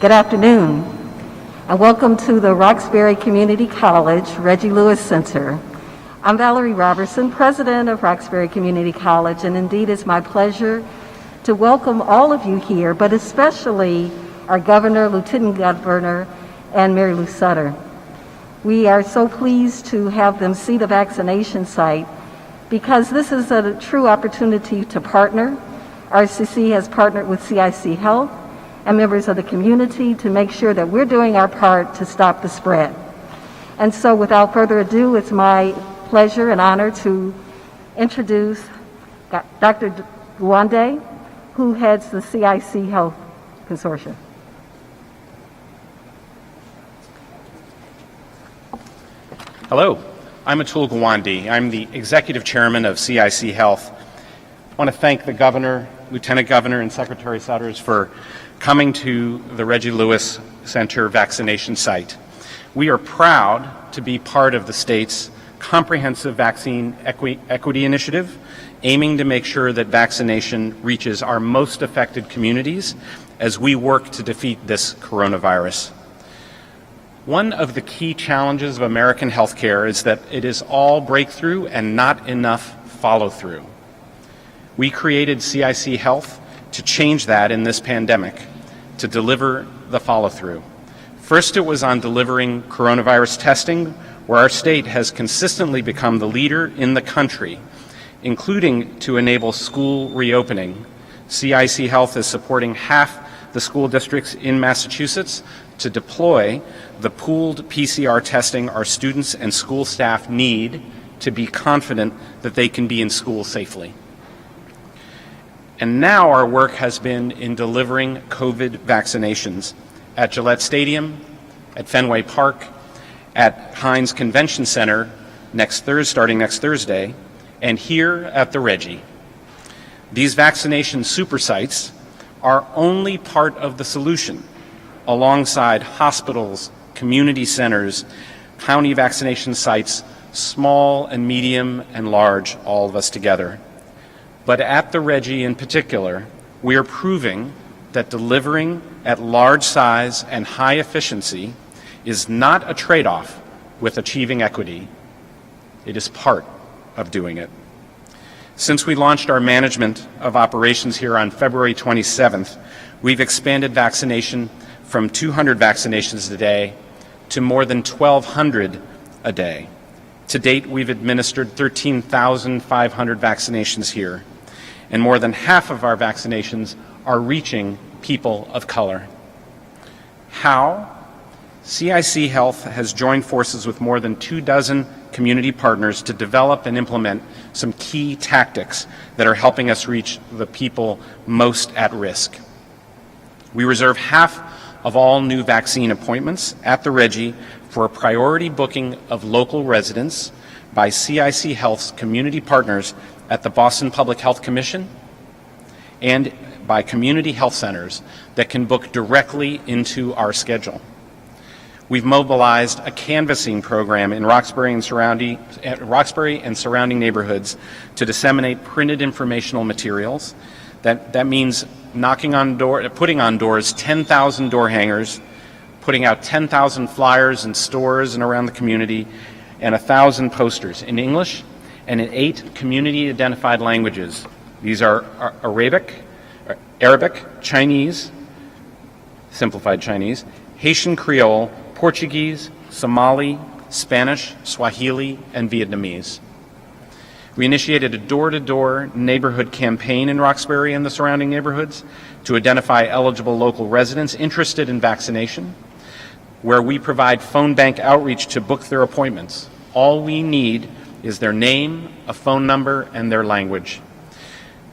Good afternoon, and welcome to the Roxbury Community College Reggie Lewis Center. I'm Valerie Roberson, president of Roxbury Community College, and indeed it's my pleasure to welcome all of you here, but especially our governor, lieutenant governor, and Marylou Sudders. We are so pleased to have them see the vaccination site because this is a true opportunity to partner. RCC has partnered with CIC Health and members of the community to make sure that we're doing our part to stop the spread. And so without further ado, it's my pleasure and honor to introduce Dr. Gawande, who heads the CIC Health Consortium. Hello, I'm Atul Gawande. I'm the executive chairman of CIC Health. I want to thank the governor, lieutenant governor, and Secretary Sudders for coming to the Reggie Lewis Center vaccination site. We are proud to be part of the state's comprehensive vaccine equity initiative, aiming to make sure that vaccination reaches our most affected communities as we work to defeat this coronavirus. One of the key challenges of American healthcare is that it is all breakthrough and not enough follow-through. We created CIC Health to change that in this pandemic, to deliver the follow-through. First, it was on delivering coronavirus testing, where our state has consistently become the leader in the country, including to enable school reopening. CIC Health is supporting half the school districts in Massachusetts to deploy the pooled PCR testing our students and school staff need to be confident that they can be in school safely. And now our work has been in delivering COVID vaccinations at Gillette Stadium, at Fenway Park, at Heinz Convention Center starting next Thursday, and here at the Reggie. These vaccination super sites are only part of the solution, alongside hospitals, community centers, county vaccination sites, small and medium and large, all of us together. But at the Reggie in particular, we are proving that delivering at large size and high efficiency is not a trade-off with achieving equity. It is part of doing it. Since we launched our management of operations here on February 27th, we've expanded vaccination from 200 vaccinations a day to more than 1,200 a day. To date, we've administered 13,500 vaccinations here, and more than half of our vaccinations are reaching people of color. How? CIC Health has joined forces with more than 24 community partners to develop and implement some key tactics that are helping us reach the people most at risk. We reserve half of all new vaccine appointments at the Reggie for a priority booking of local residents by CIC Health's community partners at the Boston Public Health Commission and by community health centers that can book directly into our schedule. We've mobilized a canvassing program in Roxbury and surrounding neighborhoods to disseminate printed informational materials. That means putting on doors 10,000 door hangers, putting out 10,000 flyers in stores and around the community, and 1,000 posters in English and in 8 community-identified languages. These are Arabic, Chinese, simplified Chinese, Haitian Creole, Portuguese, Somali, Spanish, Swahili, and Vietnamese. We initiated a door-to-door neighborhood campaign in Roxbury and the surrounding neighborhoods to identify eligible local residents interested in vaccination, where we provide phone bank outreach to book their appointments. All we need is their name, a phone number, and their language.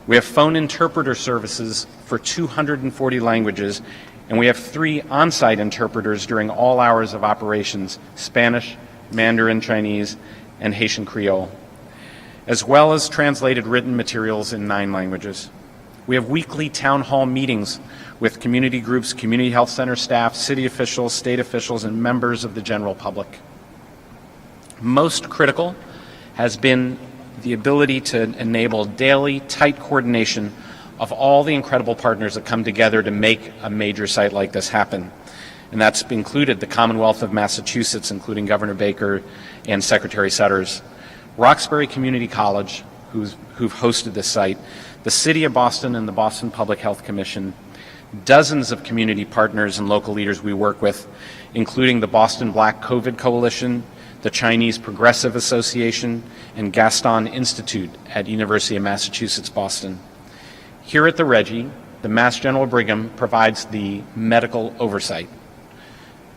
We have phone interpreter services for 240 languages, and we have 3 on-site interpreters during all hours of operations: Spanish, Mandarin Chinese, and Haitian Creole, as well as translated written materials in 9 languages. We have weekly town hall meetings with community groups, community health center staff, city officials, state officials, and members of the general public. Most critical has been the ability to enable daily, tight coordination of all the incredible partners that come together to make a major site like this happen. And that's included the Commonwealth of Massachusetts, including Governor Baker and Secretary Sudders, Roxbury Community College, who've hosted this site, the City of Boston and the Boston Public Health Commission, dozens of community partners and local leaders we work with, including the Boston Black COVID Coalition, the Chinese Progressive Association, and Gaston Institute at University of Massachusetts, Boston. Here at the Reggie, the Mass General Brigham provides the medical oversight.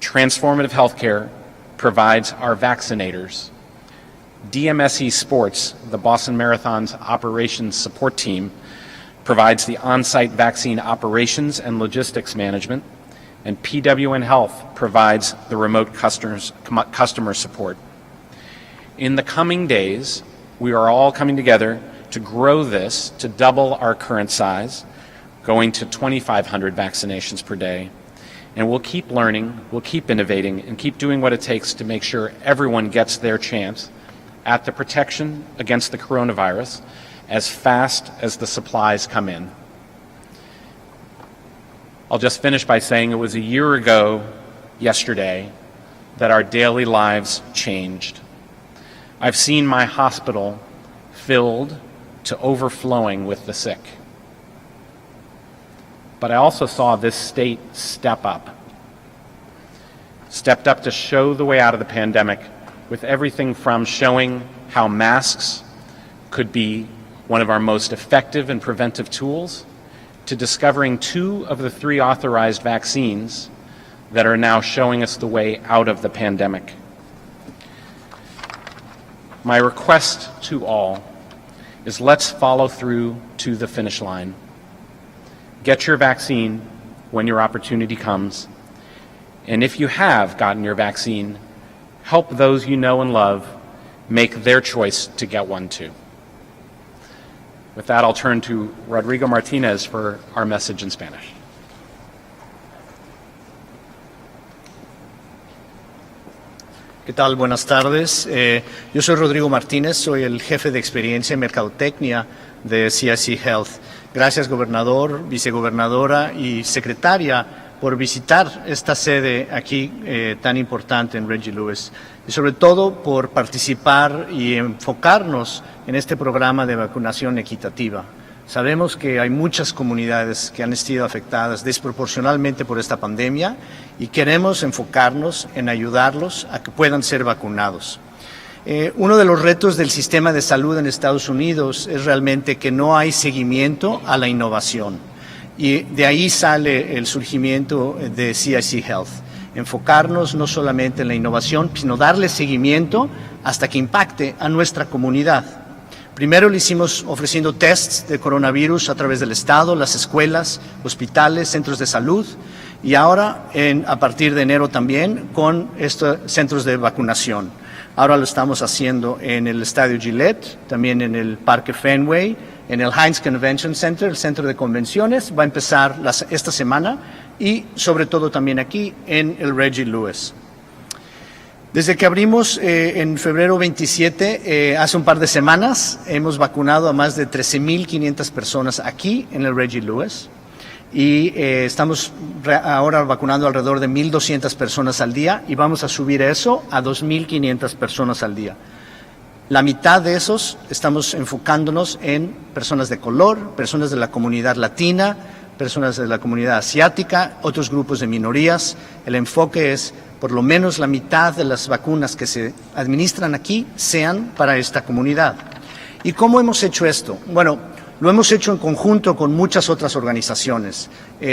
Transformative Healthcare provides our vaccinators. DMSE Sports, the Boston Marathon's operations support team, provides the on-site vaccine operations and logistics management, and PWN Health provides the remote customer support. In the coming days, we are all coming together to grow this to double our current size, going to 2,500 vaccinations per day. And we'll keep learning, we'll keep innovating, and keep doing what it takes to make sure everyone gets their chance at the protection against the coronavirus as fast as the supplies come in. I'll just finish by saying it was a year ago yesterday that our daily lives changed. I've seen my hospital filled to overflowing with the sick. But I also saw this state stepped up to show the way out of the pandemic with everything from showing how masks could be one of our most effective and preventive tools to discovering 2 of the 3 authorized vaccines that are now showing us the way out of the pandemic. My request to all is let's follow through to the finish line. Get your vaccine when your opportunity comes. And if you have gotten your vaccine, help those you know and love make their choice to get one too. With that, I'll turn to Rodrigo Martinez for our message in Spanish. ¿Qué tal? Buenas tardes. Yo soy Rodrigo Martínez, soy el jefe de experiencia en mercadotecnia de CIC Health. Gracias, gobernador, vicegobernadora y secretaria, por visitar esta sede aquí tan importante en Reggie Lewis y sobre todo por participar y enfocarnos en este programa de vacunación equitativa. Sabemos que hay muchas comunidades que han sido afectadas desproporcionalmente por esta pandemia y queremos enfocarnos en ayudarlos a que puedan ser vacunados. Uno de los retos del sistema de salud en Estados Unidos es realmente que no hay seguimiento a la innovación. Y de ahí sale el surgimiento de CIC Health. Enfocarnos no solamente en la innovación, sino darle seguimiento hasta que impacte a nuestra comunidad. Primero lo hicimos ofreciendo tests de coronavirus a través del Estado, las escuelas, hospitales, centros de salud y ahora a partir de enero también con estos centros de vacunación. Ahora lo estamos haciendo en el Estadio Gillette, también en el Parque Fenway, en el Heinz Convention Center, el centro de convenciones, va a empezar esta semana y sobre todo también aquí en el Reggie Lewis. Desde que abrimos en febrero 27, hace un par de semanas, hemos vacunado a más de 13,500 personas aquí en el Reggie Lewis y estamos ahora vacunando alrededor de 1,200 personas al día y vamos a subir eso a 2,500 personas al día. La mitad de esos estamos enfocándonos en personas de color, personas de la comunidad latina, personas de la comunidad asiática, otros grupos de minorías. El enfoque es por lo menos la mitad de las vacunas que se administran aquí sean para esta comunidad. ¿Y cómo hemos hecho esto? Bueno, lo hemos hecho en conjunto con muchas otras organizaciones.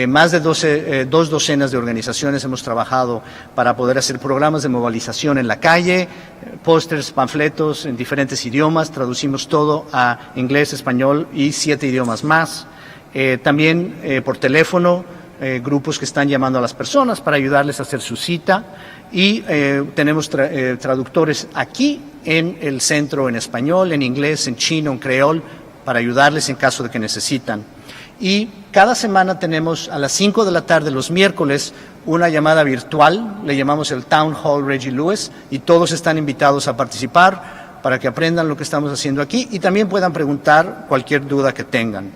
Más de 2 docenas de organizaciones hemos trabajado para poder hacer programas de movilización en la calle, pósters, panfletos en diferentes idiomas, traducimos todo a inglés, español y 7 idiomas más. También por teléfono, grupos que están llamando a las personas para ayudarles a hacer su cita y tenemos traductores aquí en el centro en español, en inglés, en chino, en creol, para ayudarles en caso de que necesitan. Y cada semana tenemos a las 5 de la tarde los miércoles una llamada virtual, le llamamos el Town Hall Reggie Lewis y todos están invitados a participar para que aprendan lo que estamos haciendo aquí y también puedan preguntar cualquier duda que tengan.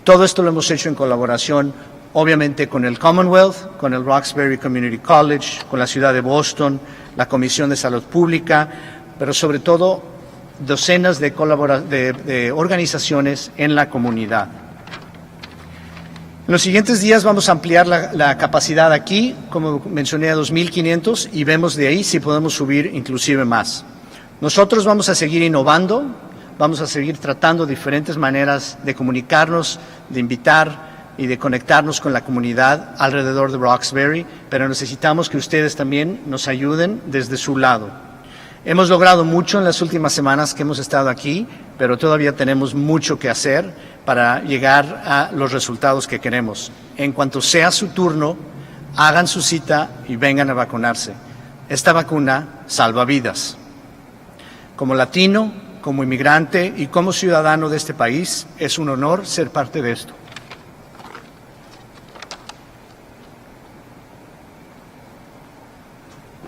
Todo esto lo hemos hecho en colaboración, obviamente, con el Commonwealth, con el Roxbury Community College, con la ciudad de Boston, la Comisión de Salud Pública, pero sobre todo docenas de organizaciones en la comunidad. En los siguientes días vamos a ampliar la capacidad aquí, como mencioné, a 2.500 y vemos de ahí si podemos subir inclusive más. Nosotros vamos a seguir innovando, vamos a seguir tratando diferentes maneras de comunicarnos, de invitar y de conectarnos con la comunidad alrededor de Roxbury, pero necesitamos que ustedes también nos ayuden desde su lado. Hemos logrado mucho en las últimas semanas que hemos estado aquí, pero todavía tenemos mucho que hacer para llegar a los resultados que queremos. En cuanto sea su turno, hagan su cita y vengan a vacunarse. Esta vacuna salva vidas. Como latino, como inmigrante y como ciudadano de este país, es un honor ser parte de esto.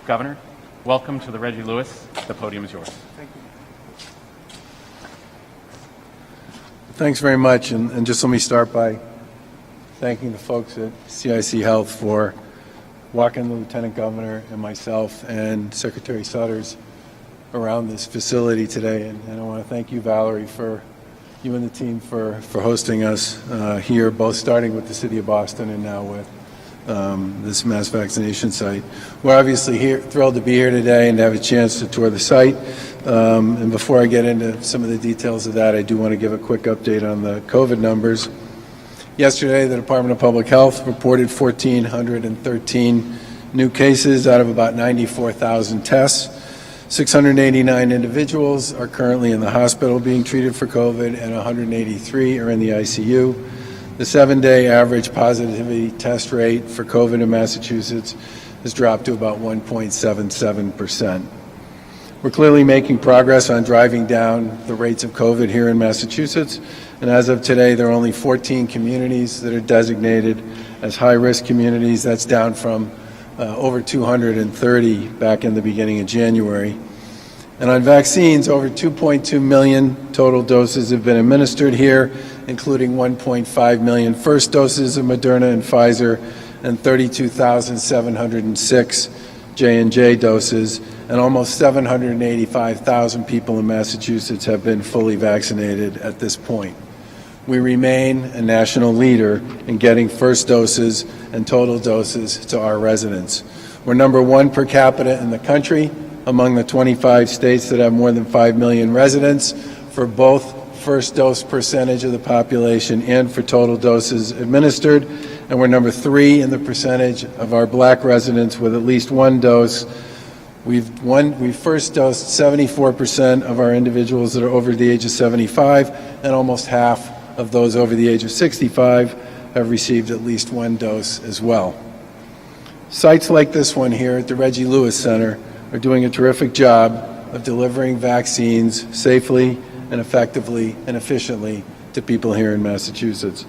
Governor, welcome to the Reggie Lewis. The podium is yours. Thanks very much, and just let me start by thanking the folks at CIC Health for walking the Lieutenant Governor and myself and Secretary Sudders around this facility today, and I want to thank you, Valerie, for you and the team for hosting us here, both starting with the City of Boston and now with this mass vaccination site. We're obviously thrilled to be here today and to have a chance to tour the site. And before I get into some of the details of that, I do want to give a quick update on the COVID numbers. Yesterday, the Department of Public Health reported 1,413 new cases out of about 94,000 tests. 689 individuals are currently in the hospital being treated for COVID, and 183 are in the ICU. The 7-day average positivity test rate for COVID in Massachusetts has dropped to about 1.77%. We're clearly making progress on driving down the rates of COVID here in Massachusetts, and as of today, there are only 14 communities that are designated as high-risk communities. That's down from over 230 back in the beginning of January. And on vaccines, over 2.2 million total doses have been administered here, including 1.5 million first doses of Moderna and Pfizer, and 32,706 J&J doses, and almost 785,000 people in Massachusetts have been fully vaccinated at this point. We remain a national leader in getting first doses and total doses to our residents. We're number one per capita in the country among the 25 states that have more than 5 million residents for both first dose percentage of the population and for total doses administered. And we're number 3 in the percentage of our black residents with at least one dose. We've first dosed 74% of our individuals that are over the age of 75, and almost half of those over the age of 65 have received at least one dose as well. Sites like this one here at the Reggie Lewis Center are doing a terrific job of delivering vaccines safely and effectively and efficiently to people here in Massachusetts.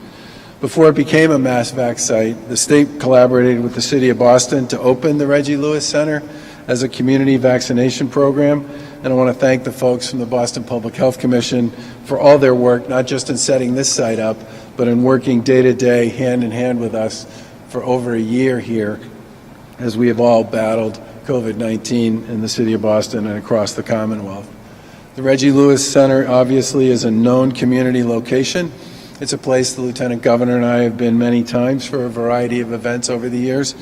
Before it became a mass vac site, the state collaborated with the City of Boston to open the Reggie Lewis Center as a community vaccination program. And I want to thank the folks from the Boston Public Health Commission for all their work, not just in setting this site up, but in working day to day, hand in hand with us for over a year here as we have all battled COVID-19 in the City of Boston and across the Commonwealth. The Reggie Lewis Center obviously is a known community location. It's a place the Lieutenant Governor and I have been many times for a variety of events over the years.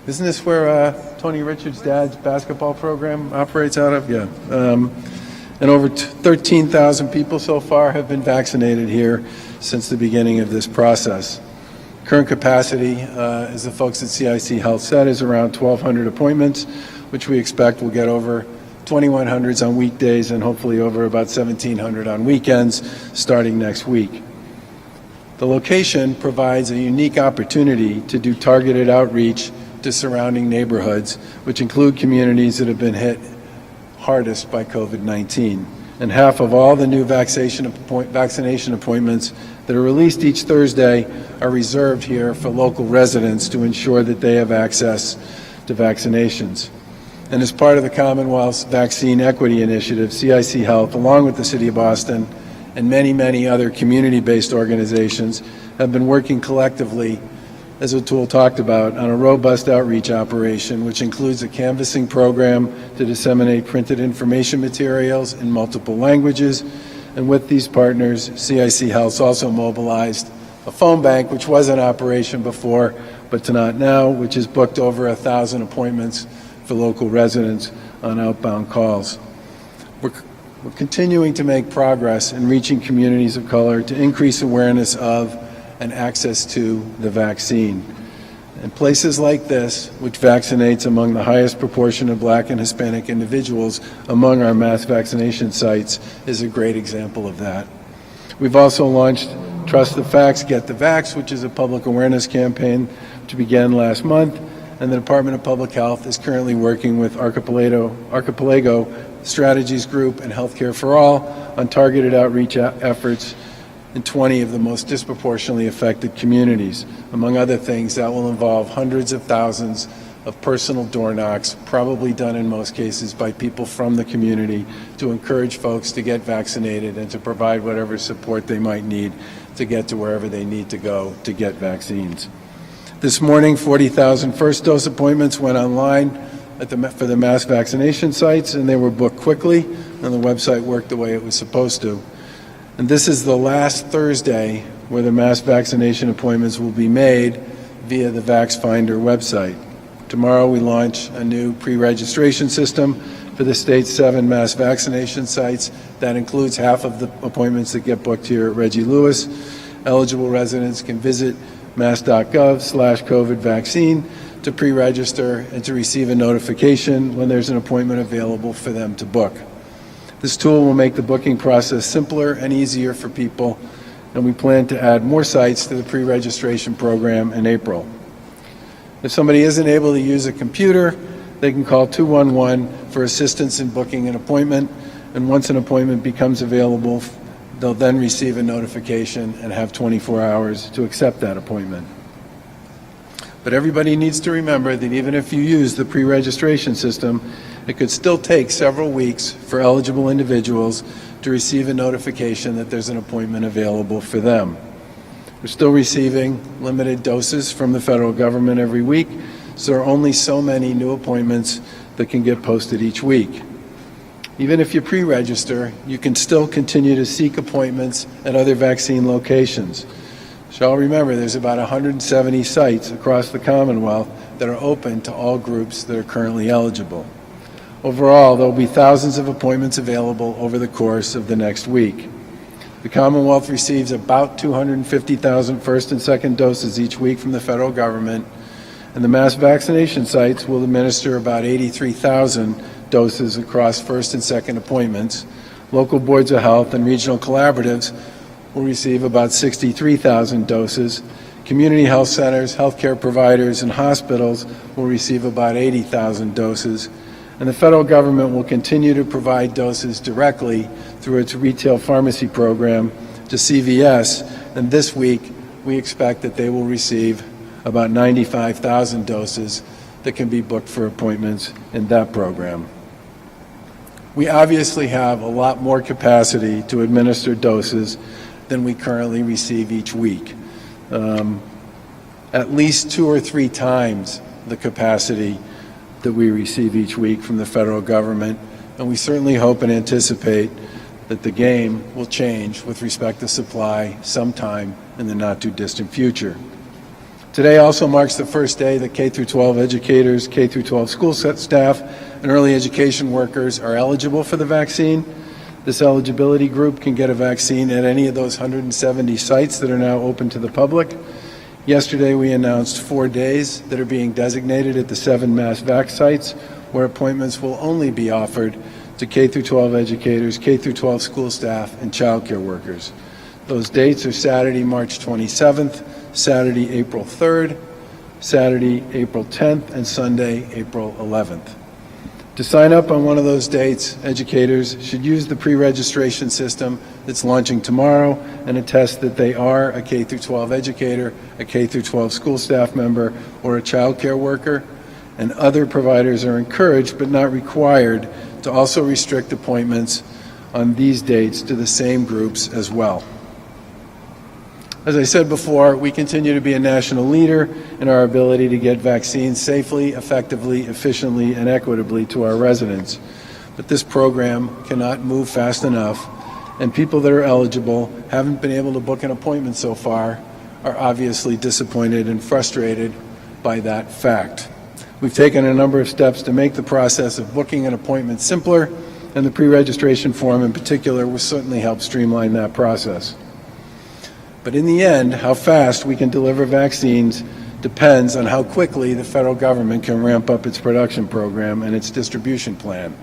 Isn't this where Tony Richards' dad's basketball program operates out of? Yeah. And over 13,000 people so far have been vaccinated here since the beginning of this process. Current capacity, as the folks at CIC Health said, is around 1,200 appointments, which we expect will get over 2,100s on weekdays and hopefully over about 1,700 on weekends starting next week. The location provides a unique opportunity to do targeted outreach to surrounding neighborhoods, which include communities that have been hit hardest by COVID-19. And half of all the new vaccination appointments that are released each Thursday are reserved here for local residents to ensure that they have access to vaccinations. And as part of the Commonwealth's Vaccine Equity Initiative, CIC Health, along with the City of Boston and many, many other community-based organizations have been working collectively, as Atul talked about, on a robust outreach operation, which includes a canvassing program to disseminate printed information materials in multiple languages. And with these partners, CIC Health also mobilized a phone bank, which was in operation before, but not now, which has booked over 1,000 appointments for local residents on outbound calls. We're continuing to make progress in reaching communities of color to increase awareness of and access to the vaccine. And places like this, which vaccinates among the highest proportion of Black and Hispanic individuals among our mass vaccination sites, is a great example of that. We've also launched Trust the Facts, Get the Vax, which is a public awareness campaign which began last month, and the Department of Public Health is currently working with Archipelago Strategies Group and Healthcare for All on targeted outreach efforts in 20 of the most disproportionately affected communities. Among other things, that will involve hundreds of thousands of personal door knocks, probably done in most cases by people from the community, to encourage folks to get vaccinated and to provide whatever support they might need to get to wherever they need to go to get vaccines. This morning, 40,000 first dose appointments went online for the mass vaccination sites, and they were booked quickly, and the website worked the way it was supposed to. And this is the last Thursday where the mass vaccination appointments will be made via the VaxFinder website. Tomorrow we launch a new pre-registration system for the state's 7 mass vaccination sites. That includes half of the appointments that get booked here at Reggie Lewis. Eligible residents can visit mass.gov/COVID vaccine to pre-register and to receive a notification when there's an appointment available for them to book. This tool will make the booking process simpler and easier for people, and we plan to add more sites to the pre-registration program in April. If somebody isn't able to use a computer, they can call 211 for assistance in booking an appointment, and once an appointment becomes available, they'll then receive a notification and have 24 hours to accept that appointment. But everybody needs to remember that even if you use the pre-registration system, it could still take several weeks for eligible individuals to receive a notification that there's an appointment available for them. We're still receiving limited doses from the federal government every week, so there are only so many new appointments that can get posted each week. Even if you pre-register, you can still continue to seek appointments at other vaccine locations. So I'll remember there's about 170 sites across the Commonwealth that are open to all groups that are currently eligible. Overall, there will be thousands of appointments available over the course of the next week. The Commonwealth receives about 250,000 first and second doses each week from the federal government, and the mass vaccination sites will administer about 83,000 doses across first and second appointments. Local boards of health and regional collaboratives will receive about 63,000 doses. Community health centers, healthcare providers, and hospitals will receive about 80,000 doses. And the federal government will continue to provide doses directly through its retail pharmacy program to CVS. And this week, we expect that they will receive about 95,000 doses that can be booked for appointments in that program. We obviously have a lot more capacity to administer doses than we currently receive each week. At least 2 or 3 times the capacity that we receive each week from the federal government, and we certainly hope and anticipate that the game will change with respect to supply sometime in the not too distant future. Today also marks the first day that K-12 educators, K-12 school staff, and early education workers are eligible for the vaccine. This eligibility group can get a vaccine at any of those 170 sites that are now open to the public. Yesterday we announced 4 days that are being designated at the 7 mass vac sites where appointments will only be offered to K-12 educators, K-12 school staff, and child care workers. Those dates are Saturday, March 27th, Saturday, April 3rd, Saturday, April 10th, and Sunday, April 11th. To sign up on one of those dates, educators should use the pre-registration system that's launching tomorrow and attest that they are a K-12 educator, a K-12 school staff member, or a child care worker. And other providers are encouraged but not required to also restrict appointments on these dates to the same groups as well. As I said before, we continue to be a national leader in our ability to get vaccines safely, effectively, efficiently, and equitably to our residents. But this program cannot move fast enough, and people that are eligible haven't been able to book an appointment so far are obviously disappointed and frustrated by that fact. We've taken a number of steps to make the process of booking an appointment simpler, and the pre-registration form in particular will certainly help streamline that process. But in the end, how fast we can deliver vaccines depends on how quickly the federal government can ramp up its production program and its distribution plan.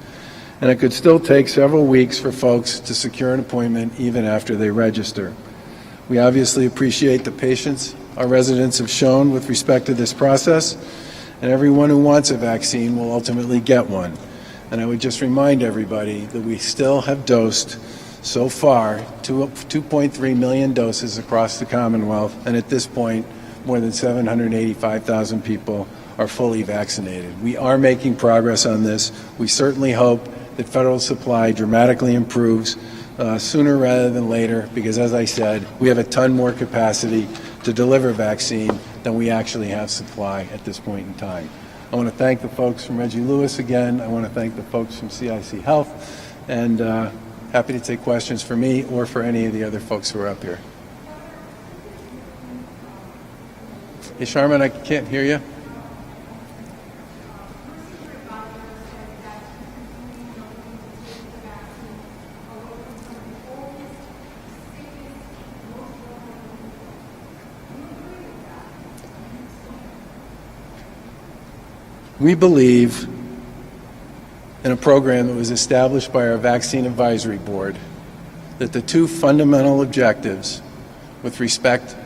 And it could still take several weeks for folks to secure an appointment even after they register. We obviously appreciate the patience our residents have shown with respect to this process, and everyone who wants a vaccine will ultimately get one. And I would just remind everybody that we still have dosed so far 2.3 million doses across the Commonwealth, and at this point, more than 785,000 people are fully vaccinated. We are making progress on this. We certainly hope that federal supply dramatically improves sooner rather than later, because as I said, we have a ton more capacity to deliver vaccine than we actually have supply at this point in time. I want to thank the folks from Reggie Lewis again. I want to thank the folks from CIC Health, and happy to take questions for me or for any of the other folks who are up here. Hey, Sharman, I can't hear you. We believe in a program that was established by our Vaccine Advisory Board that the two fundamental objectives with respect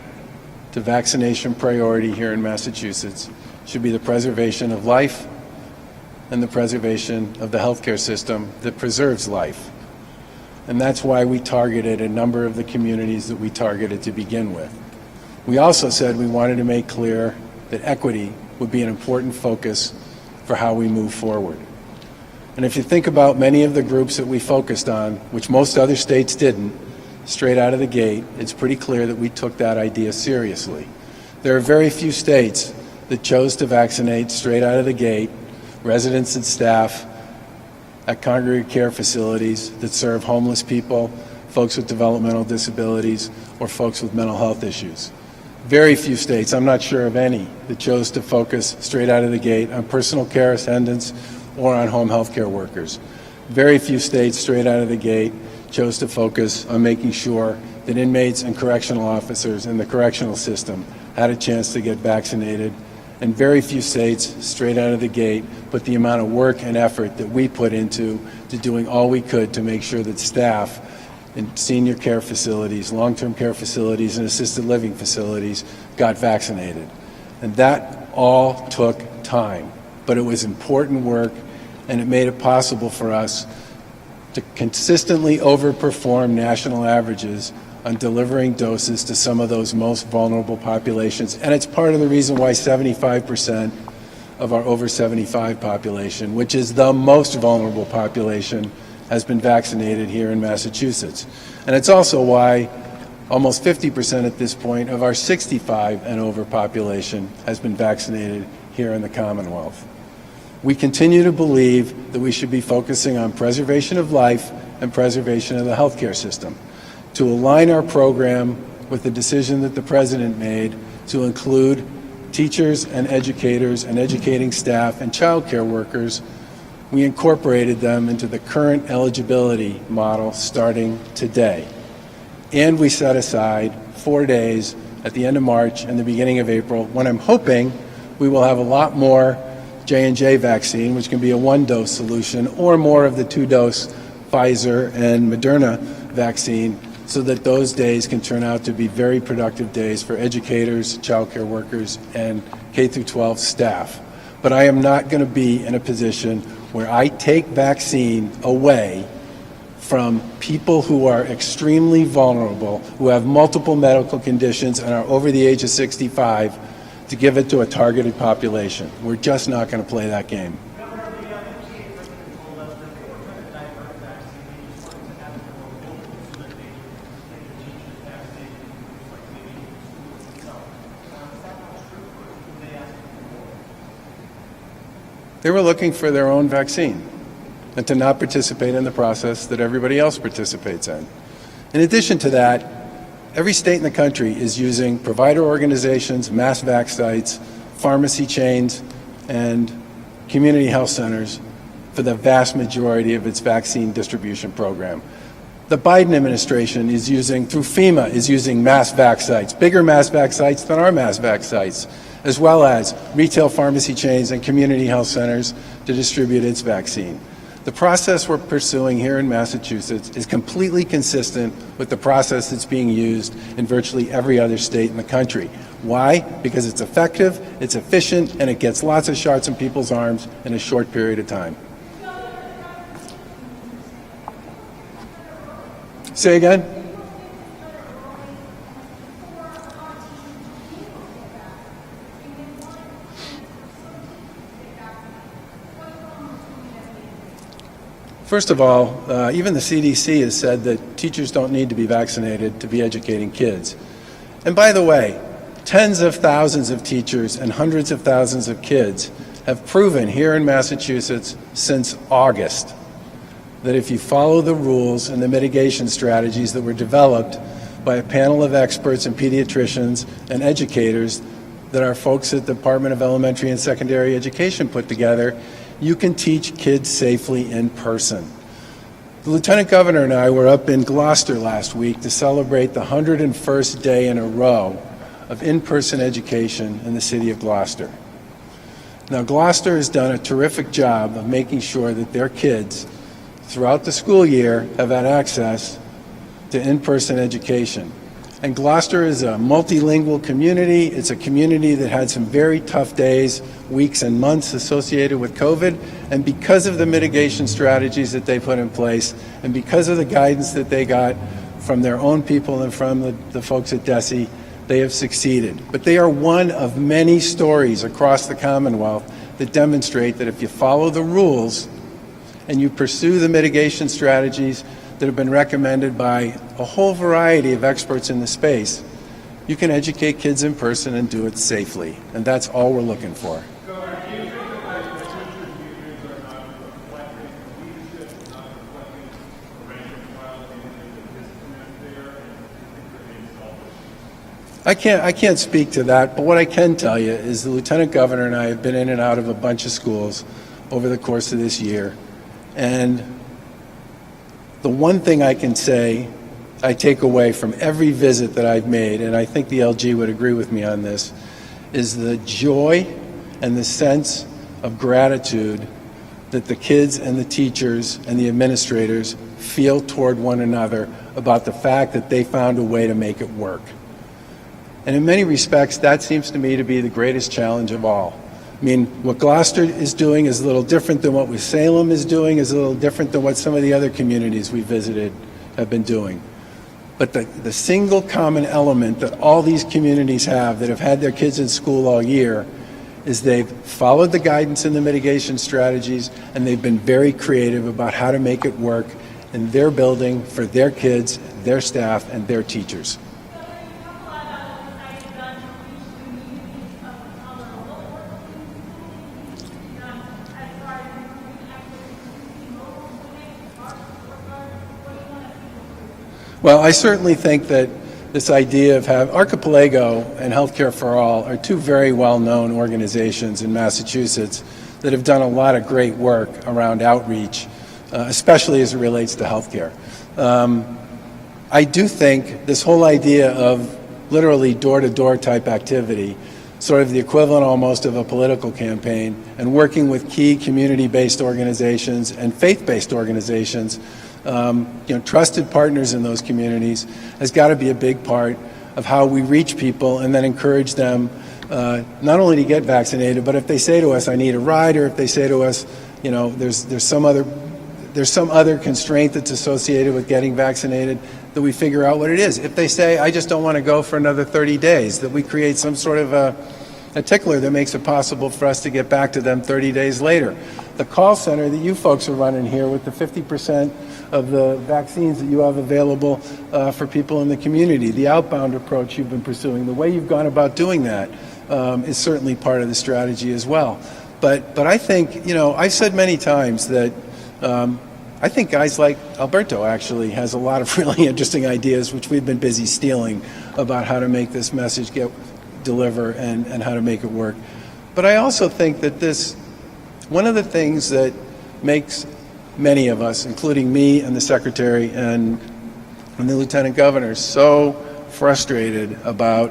to vaccination priority here in Massachusetts should be the preservation of life and the preservation of the healthcare system that preserves life. And that's why we targeted a number of the communities that we targeted to begin with. We also said we wanted to make clear that equity would be an important focus for how we move forward. And if you think about many of the groups that we focused on, which most other states didn't, straight out of the gate, it's pretty clear that we took that idea seriously. There are very few states that chose to vaccinate straight out of the gate residents and staff at congregate care facilities that serve homeless people, folks with developmental disabilities, or folks with mental health issues. Very few states, I'm not sure of any, that chose to focus straight out of the gate on personal care attendants or on home health care workers. Very few states straight out of the gate chose to focus on making sure that inmates and correctional officers in the correctional system had a chance to get vaccinated. And very few states straight out of the gate put the amount of work and effort that we put into doing all we could to make sure that staff in senior care facilities, long-term care facilities, and assisted living facilities got vaccinated. And that all took time, but it was important work, and it made it possible for us to consistently overperform national averages on delivering doses to some of those most vulnerable populations. And it's part of the reason why 75% of our over 75 population, which is the most vulnerable population, has been vaccinated here in Massachusetts. And it's also why almost 50% at this point of our 65 and over population has been vaccinated here in the Commonwealth. We continue to believe that we should be focusing on preservation of life and preservation of the healthcare system. To align our program with the decision that the President made to include teachers and educators and educating staff and child care workers, we incorporated them into the current eligibility model starting today. And we set aside 4 days at the end of March and the beginning of April, when I'm hoping we will have a lot more J&J vaccine, which can be a one-dose solution, or more of the two-dose Pfizer and Moderna vaccine, so that those days can turn out to be very productive days for educators, child care workers, and K-12 staff. But I am not going to be in a position where I take vaccine away from people who are extremely vulnerable, who have multiple medical conditions and are over the age of 65, to give it to a targeted population. We're just not going to play that game. They were looking for their own vaccine and to not participate in the process that everybody else participates in. In addition to that, every state in the country is using provider organizations, mass vac sites, pharmacy chains, and community health centers for the vast majority of its vaccine distribution program. The Biden administration is using, through FEMA, is using mass vac sites, bigger mass vac sites than our mass vac sites, as well as retail pharmacy chains and community health centers to distribute its vaccine. The process we're pursuing here in Massachusetts is completely consistent with the process that's being used in virtually every other state in the country. Why? Because it's effective, it's efficient, and it gets lots of shots in people's arms in a short period of time. Say again? First of all, even the CDC has said that teachers don't need to be vaccinated to be educating kids. And by the way, tens of thousands of teachers and hundreds of thousands of kids have proven here in Massachusetts since August that if you follow the rules and the mitigation strategies that were developed by a panel of experts and pediatricians and educators that our folks at the Department of Elementary and Secondary Education put together, you can teach kids safely in person. The Lieutenant Governor and I were up in Gloucester last week to celebrate the 101st day in a row of in-person education in the city of Gloucester. Now, Gloucester has done a terrific job of making sure that their kids throughout the school year have had access to in-person education. And Gloucester is a multilingual community. It's a community that had some very tough days, weeks and months associated with COVID. And because of the mitigation strategies that they put in place, and because of the guidance that they got from their own people and from the folks at DESE, they have succeeded. But they are one of many stories across the Commonwealth that demonstrate that if you follow the rules and you pursue the mitigation strategies that have been recommended by a whole variety of experts in the space, you can educate kids in person and do it safely. And that's all we're looking for. I can't speak to that, but what I can tell you is the Lieutenant Governor and I have been in and out of a bunch of schools over the course of this year. And the one thing I can say I take away from every visit that I've made, and I think the LG would agree with me on this, is the joy and the sense of gratitude that the kids and the teachers and the administrators feel toward one another about the fact that they found a way to make it work. And in many respects, that seems to me to be the greatest challenge of all. I mean, what Gloucester is doing is a little different than what Salem is doing, is a little different than what some of the other communities we visited have been doing. But the single common element that all these communities have that have had their kids in school all year is they've followed the guidance and the mitigation strategies, and they've been very creative about how to make it work in their building for their kids, their staff, and their teachers. Well, I certainly think that this idea of Archipelago and Healthcare for All are two very well-known organizations in Massachusetts that have done a lot of great work around outreach, especially as it relates to healthcare. I do think this whole idea of literally door-to-door type activity, sort of the equivalent almost of a political campaign, and working with key community-based organizations and faith-based organizations, trusted partners in those communities, has got to be a big part of how we reach people and then encourage them not only to get vaccinated, but if they say to us, I need a ride, or if they say to us, there's some other constraint that's associated with getting vaccinated, that we figure out what it is. If they say, I just don't want to go for another 30 days, that we create some sort of a tickler that makes it possible for us to get back to them 30 days later. The call center that you folks are running here with the 50% of the vaccines that you have available for people in the community, the outbound approach you've been pursuing, the way you've gone about doing that is certainly part of the strategy as well. But I think, I've said many times that I think guys like Alberto actually has a lot of really interesting ideas, which we've been busy stealing, about how to make this message deliver and how to make it work. But I also think that one of the things that makes many of us, including me and the Secretary and the Lieutenant Governor, so frustrated about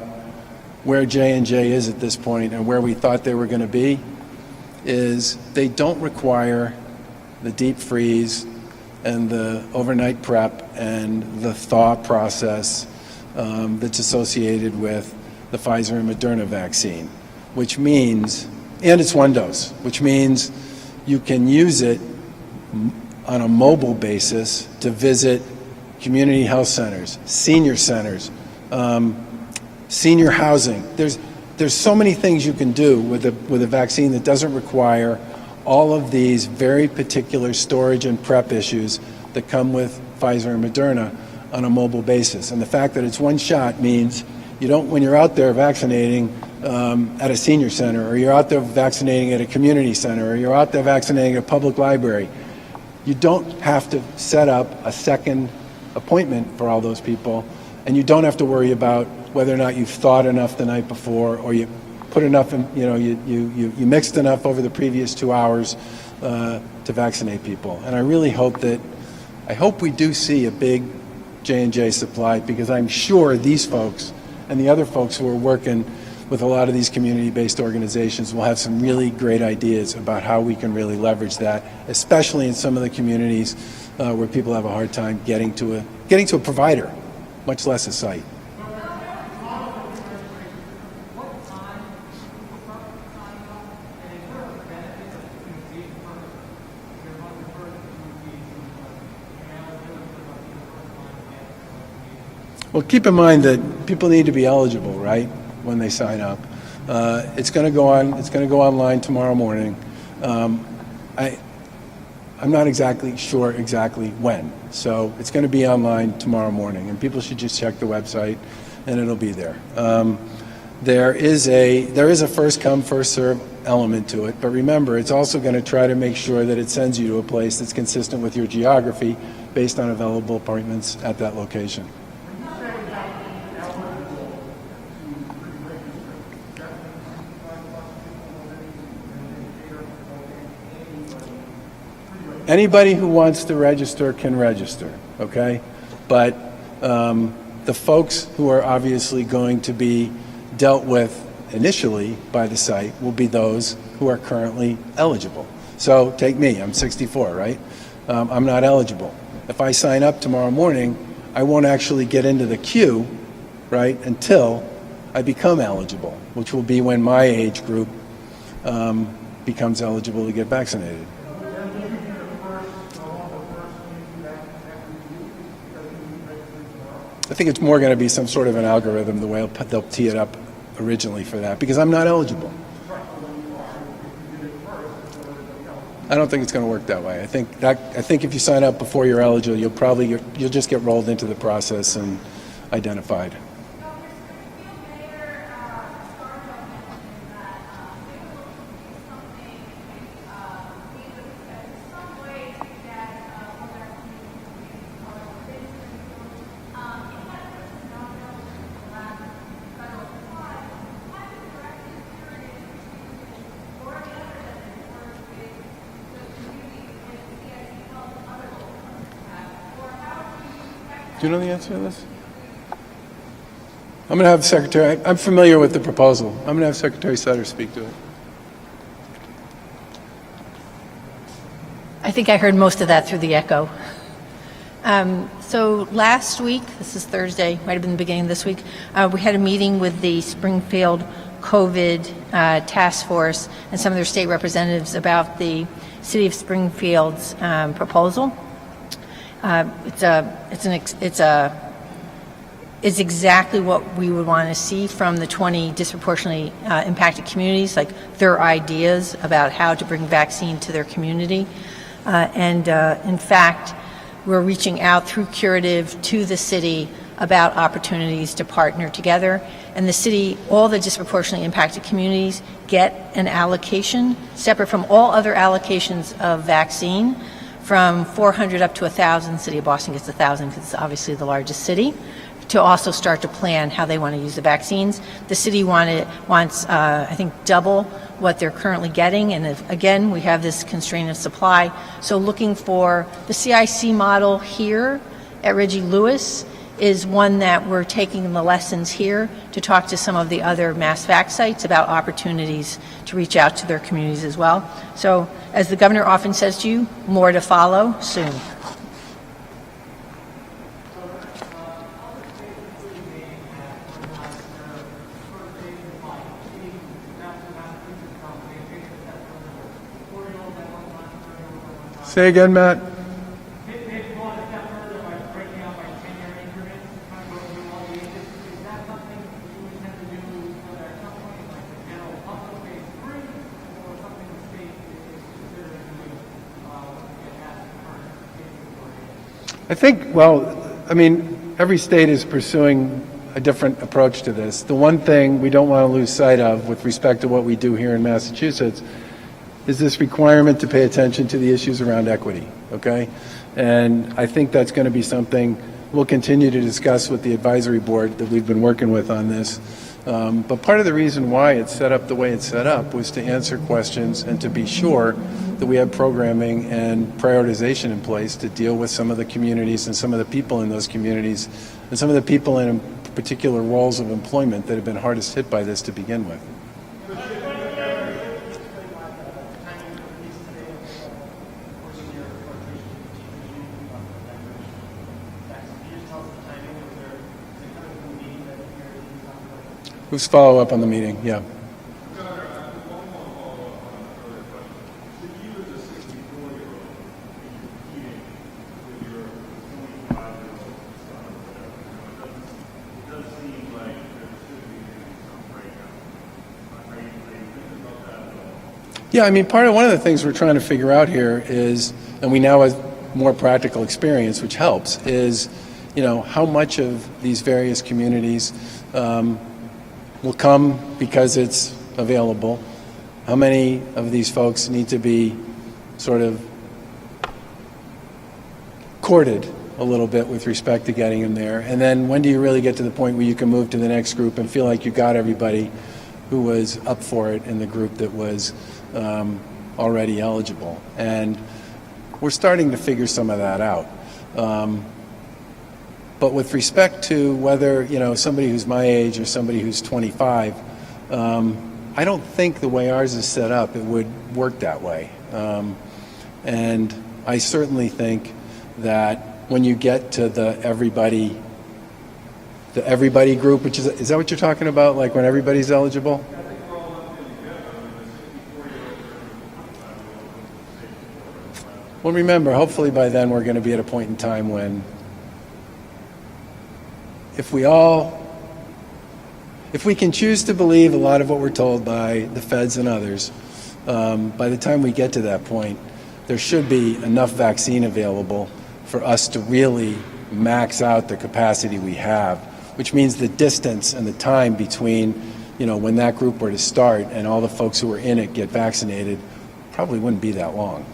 where J&J is at this point and where we thought they were going to be, is they don't require the deep freeze and the overnight prep and the thaw process that's associated with the Pfizer and Moderna vaccine, which means, and it's one dose, which means you can use it on a mobile basis to visit community health centers, senior centers, senior housing. There's so many things you can do with a vaccine that doesn't require all of these very particular storage and prep issues that come with Pfizer and Moderna on a mobile basis. And the fact that it's one shot means you don't, when you're out there vaccinating at a senior center, or you're out there vaccinating at a community center, or you're out there vaccinating at a public library, you don't have to set up a second appointment for all those people, and you don't have to worry about whether or not you've thawed enough the night before, or you put enough in, you mixed enough over the previous 2 hours to vaccinate people. And I really hope we do see a big J&J supply, because I'm sure these folks and the other folks who are working with a lot of these community-based organizations will have some really great ideas about how we can really leverage that, especially in some of the communities where people have a hard time getting to a provider, much less a site. Well, keep in mind that people need to be eligible, right, when they sign up. It's going to go on. It's going to go online tomorrow morning. I'm not exactly sure exactly when, so it's going to be online tomorrow morning, and people should just check the website, and it'll be there. There is a first come, first serve element to it, but remember, it's also going to try to make sure that it sends you to a place that's consistent with your geography based on available appointments at that location. Anybody who wants to register can register, okay? But the folks who are obviously going to be dealt with initially by the site will be those who are currently eligible. So take me, I'm 64, right? I'm not eligible. If I sign up tomorrow morning, I won't actually get into the queue, right, until I become eligible, which will be when my age group becomes eligible to get vaccinated. I think it's more going to be some sort of an algorithm, the way they'll tee it up originally for that, because I'm not eligible. I don't think it's going to work that way. I think if you sign up before you're eligible, you'll just get rolled into the process and identified. Do you know the answer to this? I'm going to have Secretary, I'm familiar with the proposal. I'm going to have Secretary Sudders speak to it. I think I heard most of that through the echo. So last week, this is Thursday, might have been the beginning of this week, we had a meeting with the Springfield COVID Task Force and some of their state representatives about the City of Springfield's proposal. It's exactly what we would want to see from the 20 disproportionately impacted communities, like their ideas about how to bring vaccine to their community. In fact, we're reaching out through Curative to the city about opportunities to partner together. And the city, all the disproportionately impacted communities get an allocation separate from all other allocations of vaccine, from 400 up to 1,000. City of Boston gets 1,000 because it's obviously the largest city, to also start to plan how they want to use the vaccines. The city wants, I think, double what they're currently getting, and again, we have this constraint of supply. So looking for the CIC model here at Reggie Lewis is one that we're taking the lessons here to talk to some of the other mass vac sites about opportunities to reach out to their communities as well. So as the governor often says to you, more to follow soon. Say again, Matt. I think, well, I mean, every state is pursuing a different approach to this. The one thing we don't want to lose sight of with respect to what we do here in Massachusetts is this requirement to pay attention to the issues around equity, okay? And I think that's going to be something we'll continue to discuss with the advisory board that we've been working with on this. But part of the reason why it's set up the way it's set up was to answer questions and to be sure that we have programming and prioritization in place to deal with some of the communities and some of the people in those communities and some of the people in particular roles of employment that have been hardest hit by this to begin with. Who's follow up on the meeting? Yeah. Yeah, I mean, one of the things we're trying to figure out here is, and we now have more practical experience, which helps, is, how much of these various communities will come because it's available. How many of these folks need to be sort of courted a little bit with respect to getting them there? And then when do you really get to the point where you can move to the next group and feel like you got everybody who was up for it in the group that was already eligible? And we're starting to figure some of that out. But with respect to whether, somebody who's my age or somebody who's 25, I don't think the way ours is set up, it would work that way. And I certainly think that when you get to the everybody group, which is that what you're talking about? Like when everybody's eligible? Well, remember, hopefully by then we're going to be at a point in time when if we can choose to believe a lot of what we're told by the feds and others, by the time we get to that point, there should be enough vaccine available for us to really max out the capacity we have, which means the distance and the time between, when that group were to start and all the folks who are in it get vaccinated probably wouldn't be that long.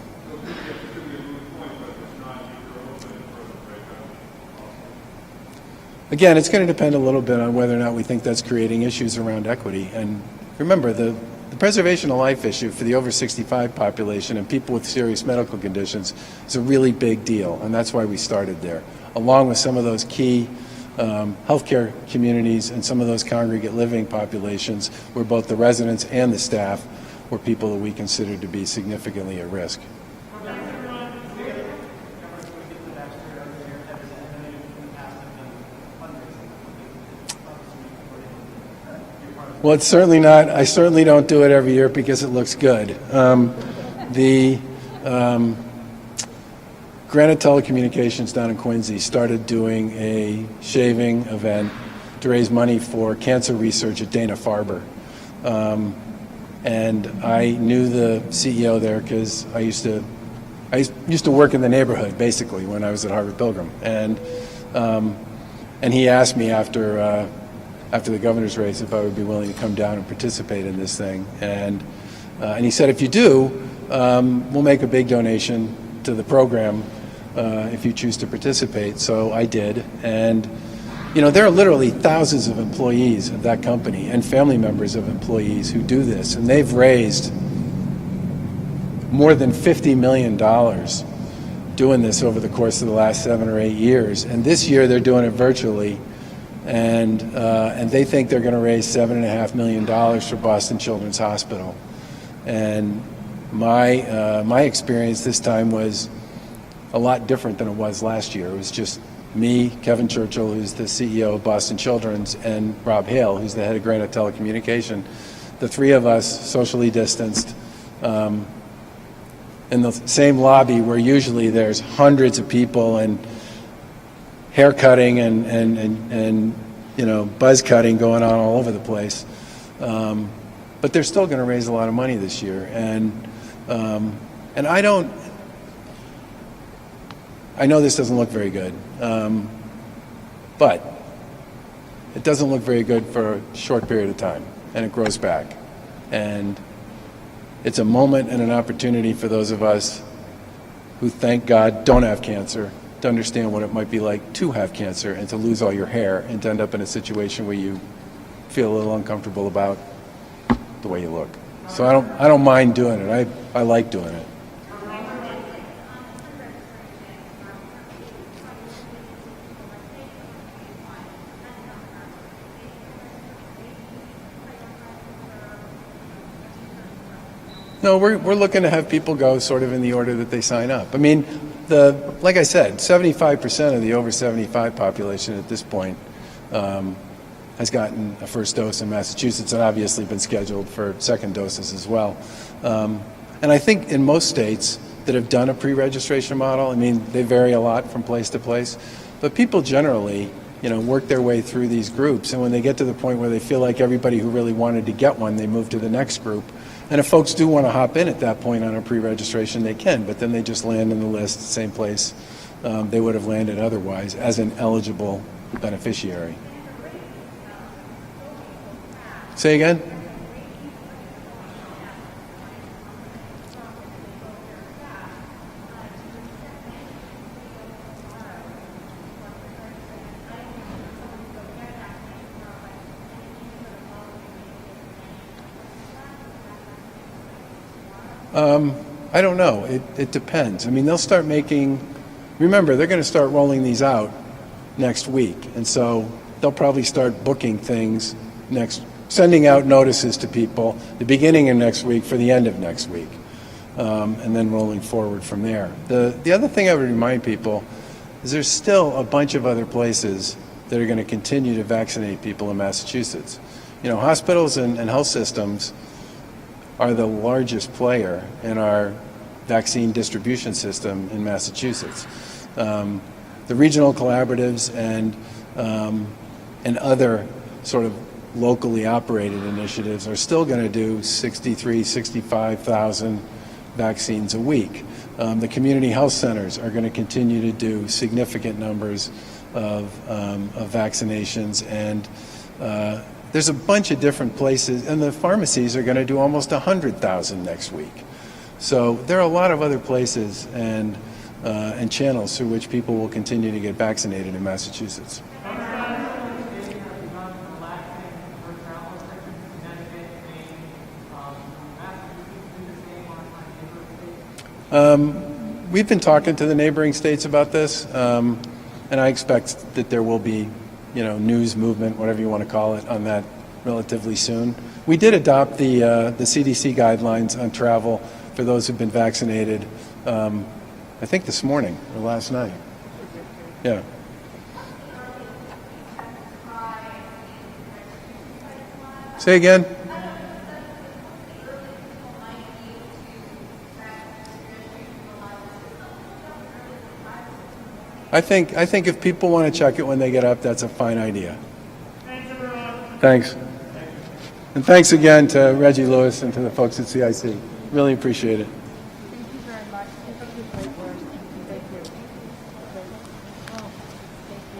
Again, it's going to depend a little bit on whether or not we think that's creating issues around equity. And remember, the preservation of life issue for the over 65 population and people with serious medical conditions is a really big deal, and that's why we started there, along with some of those key healthcare communities and some of those congregate living populations where both the residents and the staff were people that we considered to be significantly at risk. Well, it's certainly not. I certainly don't do it every year because it looks good. The Granite Telecommunications down in Quincy started doing a shaving event to raise money for cancer research at Dana-Farber. And I knew the CEO there because I used to work in the neighborhood, basically, when I was at Harvard Pilgrim. And he asked me after after the governor's race if I would be willing to come down and participate in this thing. And he said, if you do, we'll make a big donation to the program if you choose to participate. So I did. And, you know, there are literally thousands of employees of that company and family members of employees who do this. And they've raised more than $50 million doing this over the course of the last 7 or 8 years. And this year they're doing it virtually. And they think they're going to raise $7.5 million for Boston Children's Hospital. And my experience this time was a lot different than it was last year. It was just me, Kevin Churchill, who's the CEO of Boston Children's, and Rob Hale, who's the head of Granite Telecommunication. The three of us, socially distanced, in the same lobby where usually there's hundreds of people and hair cutting and you know, buzz cutting going on all over the place. But they're still going to raise a lot of money this year. And I know this doesn't look very good, but it doesn't look very good for a short period of time, and it grows back. And it's a moment and an opportunity for those of us who, thank God, don't have cancer to understand what it might be like to have cancer and to lose all your hair and to end up in a situation where you feel a little uncomfortable about the way you look. So I don't mind doing it. I like doing it. No, we're looking to have people go sort of in the order that they sign up. I mean, like I said, 75% of the over 75 population at this point has gotten a first dose in Massachusetts and obviously been scheduled for second doses as well. And I think in most states that have done a pre-registration model, I mean, they vary a lot from place to place, but people generally, you know, work their way through these groups, and when they get to the point where they feel like everybody who really wanted to get one, they move to the next group. And if folks do want to hop in at that point on a pre-registration, they can, but then they just land in the list, same place they would have landed otherwise as an eligible beneficiary. Say again? I don't know. It depends. I mean, they'll start making, remember, they're going to start rolling these out next week. And so they'll probably start booking things sending out notices to people the beginning of next week for the end of next week, and then rolling forward from there. The other thing I would remind people is there's still a bunch of other places that are going to continue to vaccinate people in Massachusetts. You know, hospitals and health systems are the largest player in our vaccine distribution system in Massachusetts. The regional collaboratives and other sort of locally operated initiatives are still going to do 65,000 vaccines a week. The community health centers are going to continue to do significant numbers of vaccinations, and there's a bunch of different places, and the pharmacies are going to do almost 100,000 next week. So there are a lot of other places and channels through which people will continue to get vaccinated in Massachusetts. We've been talking to the neighboring states about this, and I expect that there will be, you know, news movement, whatever you want to call it, on that relatively soon. We did adopt the CDC guidelines on travel for those who've been vaccinated, I think this morning or last night. Yeah. Say again? I think if people want to check it when they get up, that's a fine idea. Thanks, everyone. Thanks. And thanks again to Reggie Lewis and to the folks at CIC. Really appreciate it.